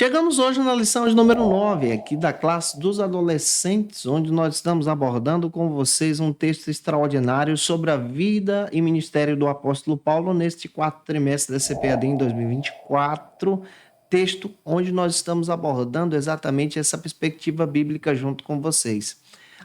Chegamos hoje na lição de número 9, aqui da classe dos adolescentes, onde nós estamos abordando com vocês um texto extraordinário sobre a vida e ministério do apóstolo Paulo neste quarto trimestre da CPAD em 2024, texto onde nós estamos abordando exatamente essa perspectiva bíblica junto com vocês.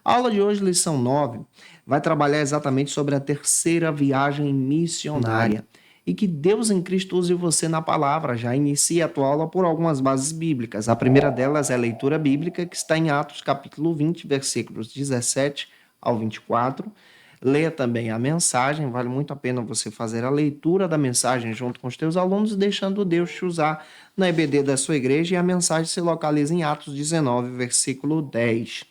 A aula de hoje, lição 9, vai trabalhar exatamente sobre a terceira viagem missionária. E que Deus em Cristo use você na palavra. Já inicia a tua aula por algumas bases bíblicas. A primeira delas é a leitura bíblica, que está em Atos capítulo 20, versículos 17 ao 24. Leia também a mensagem, vale muito a pena você fazer a leitura da mensagem junto com os teus alunos, deixando Deus te usar na EBD da sua igreja, e a mensagem se localiza em Atos 19, versículo 10.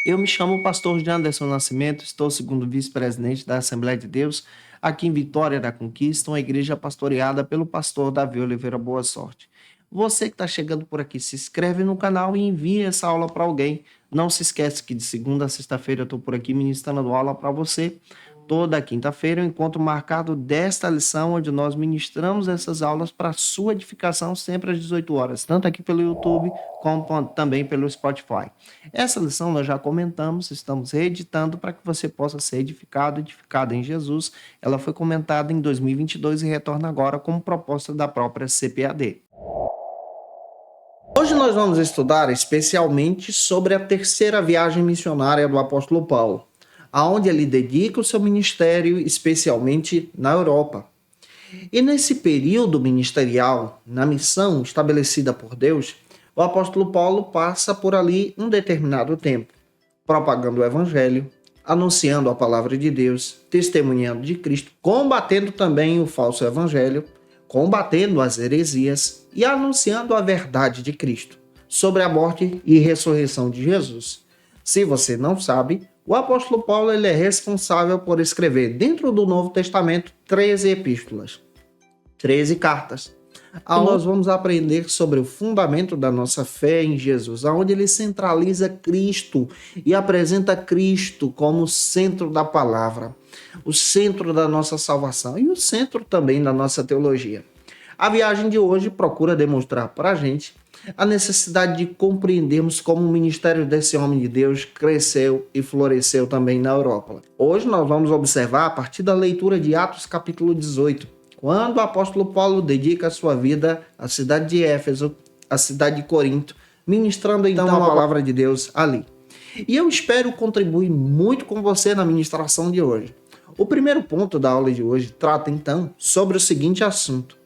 Eu me chamo pastor Janderson Nascimento, estou segundo vice-presidente da Assembleia de Deus, aqui em Vitória da Conquista, uma igreja pastoreada pelo pastor Davi Oliveira Boa Sorte. Você que está chegando por aqui, se inscreve no canal e envia essa aula para alguém. Não se esquece que de segunda a sexta-feira eu estou por aqui ministrando aula para você. Toda quinta-feira é um encontro marcado desta lição, onde nós ministramos essas aulas para sua edificação sempre às 18 horas, tanto aqui pelo YouTube como também pelo Spotify. Essa lição nós já comentamos, estamos reeditando para que você possa ser edificado em Jesus. Ela foi comentada em 2022 e retorna agora como proposta da própria CPAD. Hoje nós vamos estudar especialmente sobre a terceira viagem missionária do apóstolo Paulo, aonde ele dedica o seu ministério especialmente na Europa. E nesse período ministerial, na missão estabelecida por Deus, o apóstolo Paulo passa por ali um determinado tempo, propagando o evangelho, anunciando a palavra de Deus, testemunhando de Cristo, combatendo também o falso evangelho, combatendo as heresias e anunciando a verdade de Cristo sobre a morte e ressurreição de Jesus. Se você não sabe, o apóstolo Paulo ele é responsável por escrever dentro do Novo Testamento 13 epístolas, 13 cartas. Nós vamos aprender sobre o fundamento da nossa fé em Jesus, onde ele centraliza Cristo e apresenta Cristo como o centro da palavra, o centro da nossa salvação e o centro também da nossa teologia. A viagem de hoje procura demonstrar para a gente a necessidade de compreendermos como o ministério desse homem de Deus cresceu e floresceu também na Europa. Hoje nós vamos observar a partir da leitura de Atos capítulo 18, quando o apóstolo Paulo dedica a sua vida à cidade de Éfeso, à cidade de Corinto, ministrando então a palavra de Deus ali. E eu espero contribuir muito com você na ministração de hoje. O primeiro ponto da aula de hoje trata então sobre o seguinte assunto: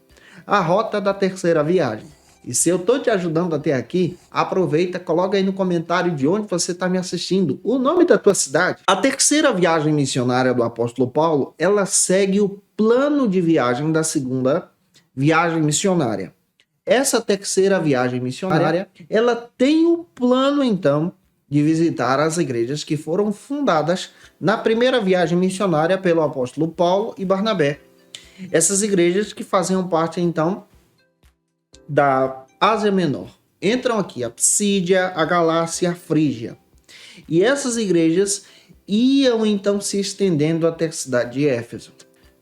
a rota da terceira viagem. E se eu estou te ajudando até aqui, aproveita, coloca aí no comentário de onde você está me assistindo, o nome da tua cidade. A terceira viagem missionária do apóstolo Paulo, ela segue o plano de viagem da segunda viagem missionária. Essa terceira viagem missionária, ela tem o plano, então, de visitar as igrejas que foram fundadas na primeira viagem missionária pelo apóstolo Paulo e Barnabé. Essas igrejas que faziam parte, então, da Ásia Menor. Entram aqui a Psídia, a Galácia e a Frígia. E essas igrejas iam, então, se estendendo até a cidade de Éfeso.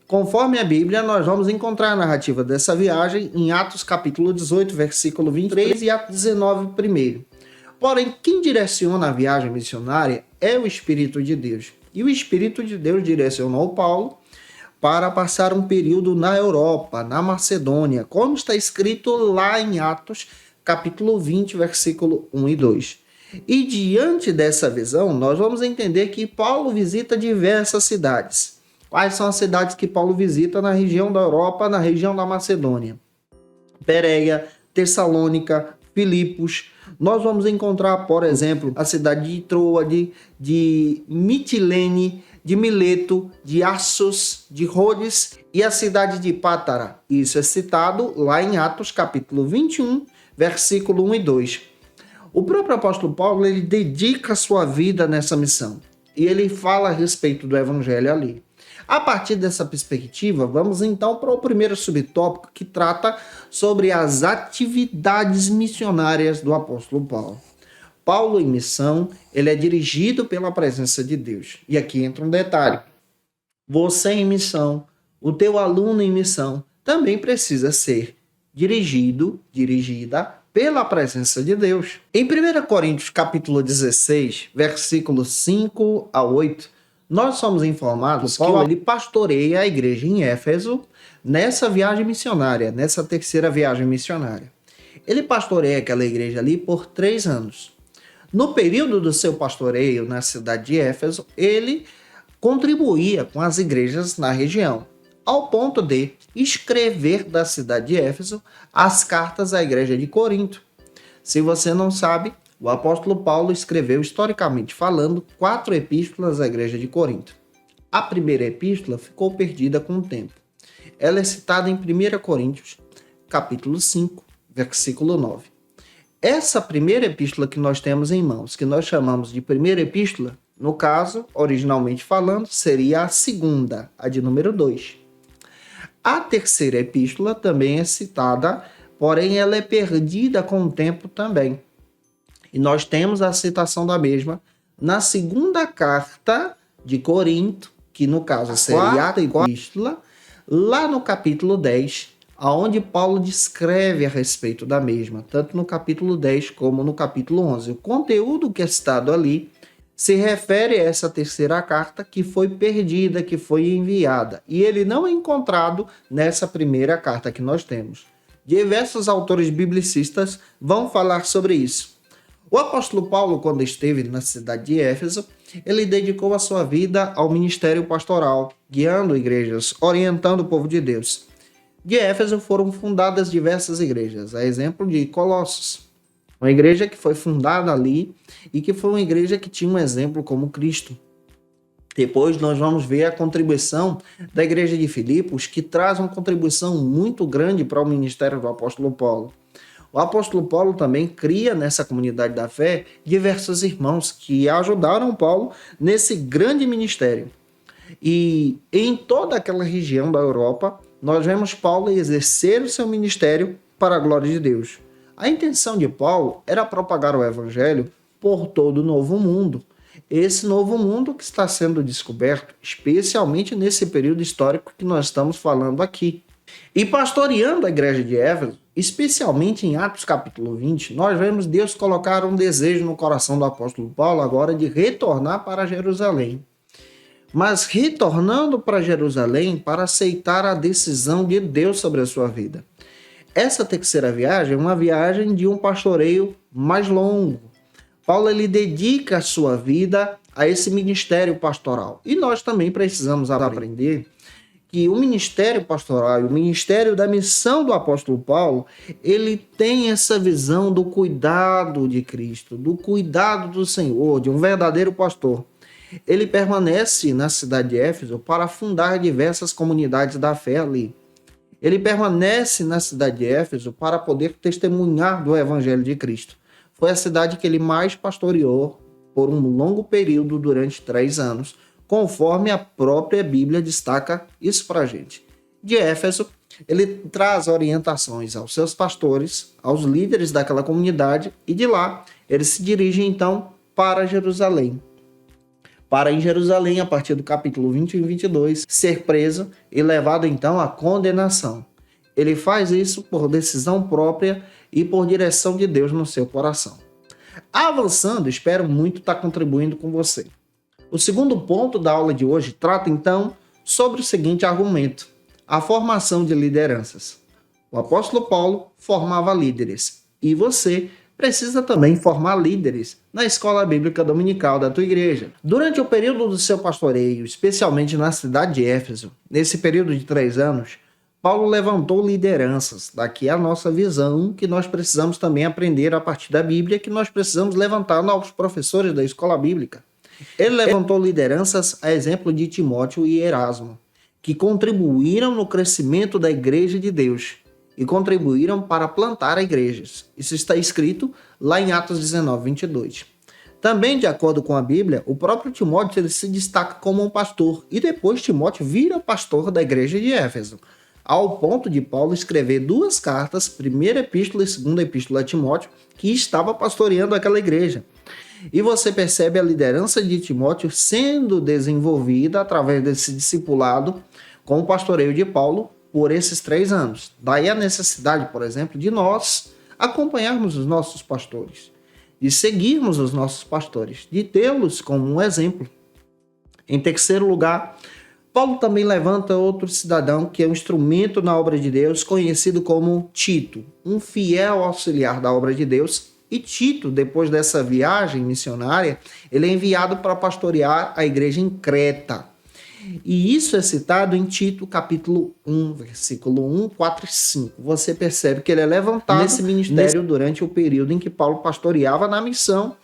Conforme a Bíblia, nós vamos encontrar a narrativa dessa viagem em Atos capítulo 18, versículo 23 e Atos 19, primeiro. Porém, quem direciona a viagem missionária é o Espírito de Deus. E o Espírito de Deus direcionou Paulo para passar um período na Europa, na Macedônia, como está escrito lá em Atos, capítulo 20, versículo 1 e 2. E diante dessa visão, nós vamos entender que Paulo visita diversas cidades. Quais são as cidades que Paulo visita na região da Europa, na região da Macedônia? Pérea, Tessalônica, Filipos. Nós vamos encontrar, por exemplo, a cidade de Troade, de Mitilene, de Mileto, de Assos, de Rhodes e a cidade de Pátara. Isso é citado lá em Atos capítulo 21, versículo 1 e 2. O próprio apóstolo Paulo ele dedica a sua vida nessa missão e ele fala a respeito do evangelho ali. A partir dessa perspectiva, vamos então para o primeiro subtópico que trata sobre as atividades missionárias do apóstolo Paulo. Paulo em missão, ele é dirigido pela presença de Deus. E aqui entra um detalhe. Você em missão, o teu aluno em missão, também precisa ser dirigida pela presença de Deus. Em 1 Coríntios capítulo 16, versículos 5 a 8, nós somos informados que Paulo ele pastoreia a igreja em Éfeso nessa viagem missionária, nessa terceira viagem missionária. Ele pastoreia aquela igreja ali por 3 anos. No período do seu pastoreio na cidade de Éfeso, ele contribuía com as igrejas na região, ao ponto de escrever da cidade de Éfeso as cartas à igreja de Corinto. Se você não sabe, o apóstolo Paulo escreveu, historicamente falando, 4 epístolas à igreja de Corinto. A primeira epístola ficou perdida com o tempo. Ela é citada em 1 Coríntios, capítulo 5, versículo 9. Essa primeira epístola que nós temos em mãos, que nós chamamos de primeira epístola, no caso, originalmente falando, seria a segunda, a de número 2. A terceira epístola também é citada, porém ela é perdida com o tempo também. E nós temos a citação da mesma na segunda carta de Corinto, que no caso seria a epístola, lá no capítulo 10, onde Paulo descreve a respeito da mesma, tanto no capítulo 10 como no capítulo 11. O conteúdo que é citado ali se refere a essa terceira carta que foi perdida, que foi enviada. E ele não é encontrado nessa primeira carta que nós temos. Diversos autores biblicistas vão falar sobre isso. O apóstolo Paulo, quando esteve na cidade de Éfeso, ele dedicou a sua vida ao ministério pastoral, guiando igrejas, orientando o povo de Deus. De Éfeso foram fundadas diversas igrejas, a exemplo de Colossos, uma igreja que foi fundada ali e que foi uma igreja que tinha um exemplo como Cristo. Depois nós vamos ver a contribuição da igreja de Filipos, que traz uma contribuição muito grande para o ministério do apóstolo Paulo. O apóstolo Paulo também cria nessa comunidade da fé diversos irmãos que ajudaram Paulo nesse grande ministério. E em toda aquela região da Europa, nós vemos Paulo exercer o seu ministério para a glória de Deus. A intenção de Paulo era propagar o evangelho por todo o novo mundo. Esse novo mundo que está sendo descoberto, especialmente nesse período histórico que nós estamos falando aqui. E pastoreando a igreja de Éfeso, especialmente em Atos capítulo 20, nós vemos Deus colocar um desejo no coração do apóstolo Paulo agora de retornar para Jerusalém. Mas retornando para Jerusalém para aceitar a decisão de Deus sobre a sua vida. Essa terceira viagem é uma viagem de um pastoreio mais longo. Paulo ele dedica a sua vida a esse ministério pastoral. E nós também precisamos aprender que o ministério pastoral, o ministério da missão do apóstolo Paulo, ele tem essa visão do cuidado de Cristo, do cuidado do Senhor, de um verdadeiro pastor. Ele permanece na cidade de Éfeso para fundar diversas comunidades da fé ali. Ele permanece na cidade de Éfeso para poder testemunhar do evangelho de Cristo. Foi a cidade que ele mais pastoreou por um longo período durante 3 anos, conforme a própria Bíblia destaca isso para a gente. De Éfeso, ele traz orientações aos seus pastores, aos líderes daquela comunidade, e de lá ele se dirige então para Jerusalém. Para em Jerusalém, a partir do capítulo 21 e 22, ser preso e levado então à condenação. Ele faz isso por decisão própria e por direção de Deus no seu coração. Avançando, espero muito estar contribuindo com você. O segundo ponto da aula de hoje trata então sobre o seguinte argumento: a formação de lideranças. O apóstolo Paulo formava líderes e você precisa também formar líderes na escola bíblica dominical da tua igreja. Durante o período do seu pastoreio, especialmente na cidade de Éfeso, nesse período de 3 anos, Paulo levantou lideranças. Daqui a nossa visão, que nós precisamos também aprender a partir da Bíblia, que nós precisamos levantar novos professores da escola bíblica. Ele levantou lideranças a exemplo de Timóteo e Erasmo, que contribuíram no crescimento da igreja de Deus e contribuíram para plantar igrejas. Isso está escrito lá em Atos 19, 22. Também, de acordo com a Bíblia, o próprio Timóteo ele se destaca como um pastor, e depois Timóteo vira pastor da igreja de Éfeso, ao ponto de Paulo escrever 2 cartas, primeira epístola e segunda epístola a Timóteo, que estava pastoreando aquela igreja. E você percebe a liderança de Timóteo sendo desenvolvida através desse discipulado com o pastoreio de Paulo por esses 3 anos. Daí a necessidade, por exemplo, de nós acompanharmos os nossos pastores, de seguirmos os nossos pastores, de tê-los como um exemplo. Em terceiro lugar, Paulo também levanta outro cidadão que é um instrumento na obra de Deus, conhecido como Tito, um fiel auxiliar da obra de Deus. E Tito, depois dessa viagem missionária, ele é enviado para pastorear a igreja em Creta. E isso é citado em Tito, capítulo 1, versículo 1, 4 e 5. Você percebe que ele é levantado nesse ministério durante o período em que Paulo pastoreava na missão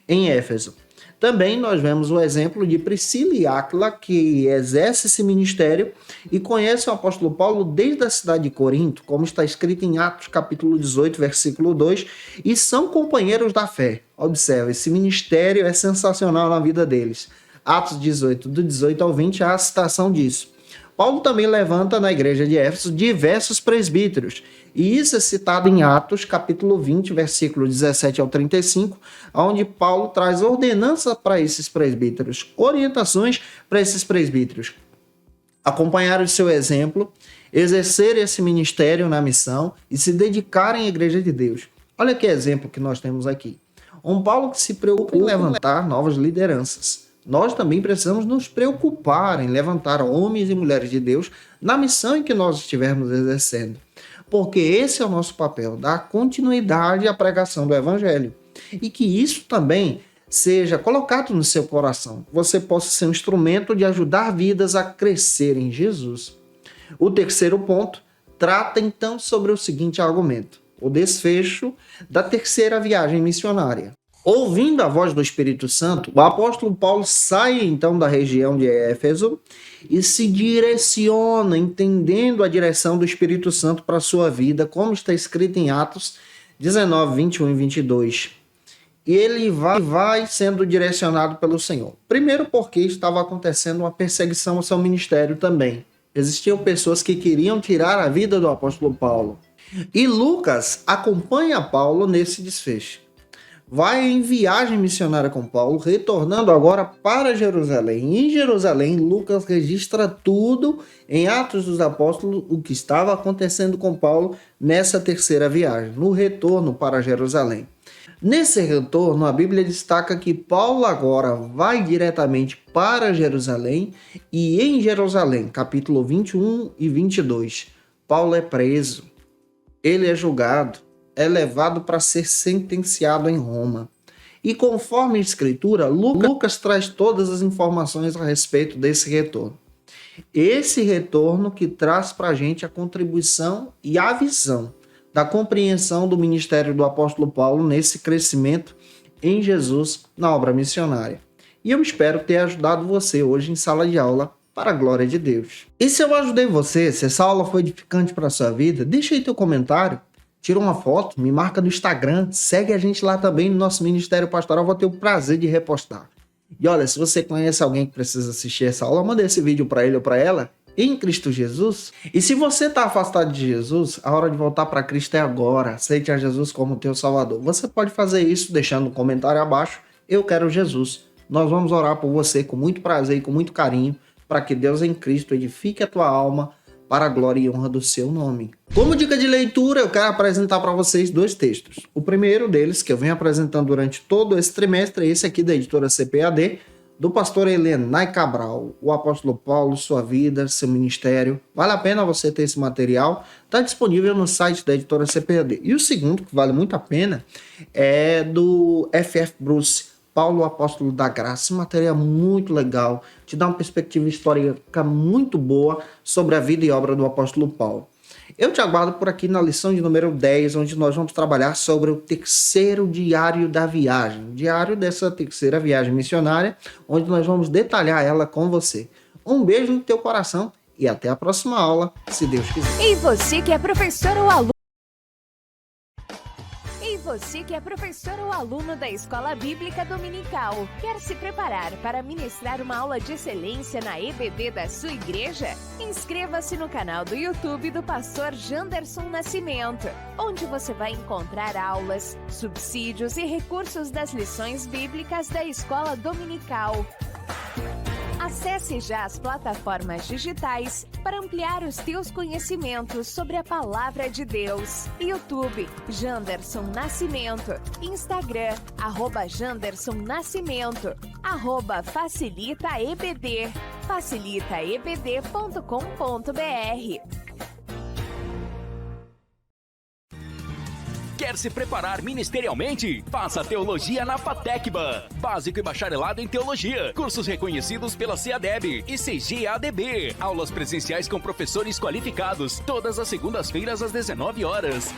em Éfeso. Também nós vemos o exemplo de Priscila e Áquila, que exerce esse ministério e conhece o apóstolo Paulo desde a cidade de Corinto, como está escrito em Atos capítulo 18, versículo 2, e são companheiros da fé. Observe, esse ministério é sensacional na vida deles. Atos 18, do 18 ao 20, há a citação disso. Paulo também levanta na igreja de Éfeso diversos presbíteros, e isso é citado em Atos, capítulo 20, versículo 17 ao 35, onde Paulo traz ordenança para esses presbíteros, orientações para esses presbíteros. Acompanhar o seu exemplo, exercer esse ministério na missão e se dedicarem à igreja de Deus. Olha que exemplo que nós temos aqui. Um Paulo que se preocupa em levantar novas lideranças. Nós também precisamos nos preocupar em levantar homens e mulheres de Deus na missão em que nós estivermos exercendo. Porque esse é o nosso papel, dar continuidade à pregação do Evangelho. E que isso também seja colocado no seu coração. Você possa ser um instrumento de ajudar vidas a crescer em Jesus. O terceiro ponto trata então sobre o seguinte argumento: o desfecho da terceira viagem missionária. Ouvindo a voz do Espírito Santo, o apóstolo Paulo sai então da região de Éfeso e se direciona, entendendo a direção do Espírito Santo para a sua vida, como está escrito em Atos 19, 21 e 22. E ele vai sendo direcionado pelo Senhor. Primeiro porque estava acontecendo uma perseguição ao seu ministério também. Existiam pessoas que queriam tirar a vida do apóstolo Paulo. E Lucas acompanha Paulo nesse desfecho. Vai em viagem missionária com Paulo, retornando agora para Jerusalém. Em Jerusalém, Lucas registra tudo em Atos dos Apóstolos, o que estava acontecendo com Paulo nessa terceira viagem, no retorno para Jerusalém. Nesse retorno, a Bíblia destaca que Paulo agora vai diretamente para Jerusalém e em Jerusalém, capítulo 21 e 22, Paulo é preso, ele é julgado, é levado para ser sentenciado em Roma. E conforme a Escritura, Lucas traz todas as informações a respeito desse retorno. Esse retorno que traz para a gente a contribuição e a visão da compreensão do ministério do apóstolo Paulo nesse crescimento em Jesus na obra missionária. E eu espero ter ajudado você hoje em sala de aula para a glória de Deus. E se eu ajudei você, se essa aula foi edificante para a sua vida, deixa aí teu comentário. Tira uma foto, me marca no Instagram, segue a gente lá também no nosso Ministério Pastoral, vou ter o prazer de repostar. E olha, se você conhece alguém que precisa assistir essa aula, manda esse vídeo para ele ou para ela, em Cristo Jesus. E se você está afastado de Jesus, a hora de voltar para Cristo é agora. Aceite a Jesus como teu Salvador. Você pode fazer isso deixando um comentário abaixo, eu quero Jesus. Nós vamos orar por você com muito prazer e com muito carinho, para que Deus em Cristo edifique a tua alma, para a glória e honra do seu nome. Como dica de leitura, eu quero apresentar para vocês 2 textos. O primeiro deles, que eu venho apresentando durante todo esse trimestre, é esse aqui da editora CPAD, do pastor Helenay Cabral, o apóstolo Paulo, sua vida, seu ministério. Vale a pena você ter esse material, está disponível no site da editora CPAD. E o segundo, que vale muito a pena, é do F.F. Bruce, Paulo, o apóstolo da graça. Uma matéria muito legal, te dá uma perspectiva histórica muito boa sobre a vida e obra do apóstolo Paulo. Eu te aguardo por aqui na lição de número 10, onde nós vamos trabalhar sobre o terceiro diário da viagem. Diário dessa terceira viagem missionária, onde nós vamos detalhar ela com você. Um beijo no teu coração e até a próxima aula, se Deus quiser. E você que é professor ou aluno? Você que é professor ou aluno da Escola Bíblica Dominical, quer se preparar para ministrar uma aula de excelência na EBD da sua igreja? Inscreva-se no canal do YouTube do pastor Janderson Nascimento, onde você vai encontrar aulas, subsídios e recursos das lições bíblicas da Escola Dominical. Acesse já as plataformas digitais para ampliar os teus conhecimentos sobre a Palavra de Deus. YouTube, Janderson Nascimento. Instagram, @Janderson Nascimento. @FacilitaEBD. facilitaebd.com.br. Quer se preparar ministerialmente? Faça Teologia na FATECBA. Básico e bacharelado em Teologia. Cursos reconhecidos pela CEADEB e CGADB. Aulas presenciais com professores qualificados. Todas as segundas-feiras às 19 horas.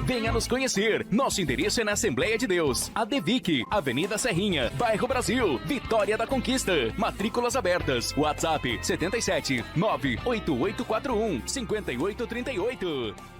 Venha nos conhecer. Nosso endereço é na Assembleia de Deus. ADVIC, Avenida Serrinha, Bairro Brasil, Vitória da Conquista. Matrículas abertas. WhatsApp 77 98841 5838.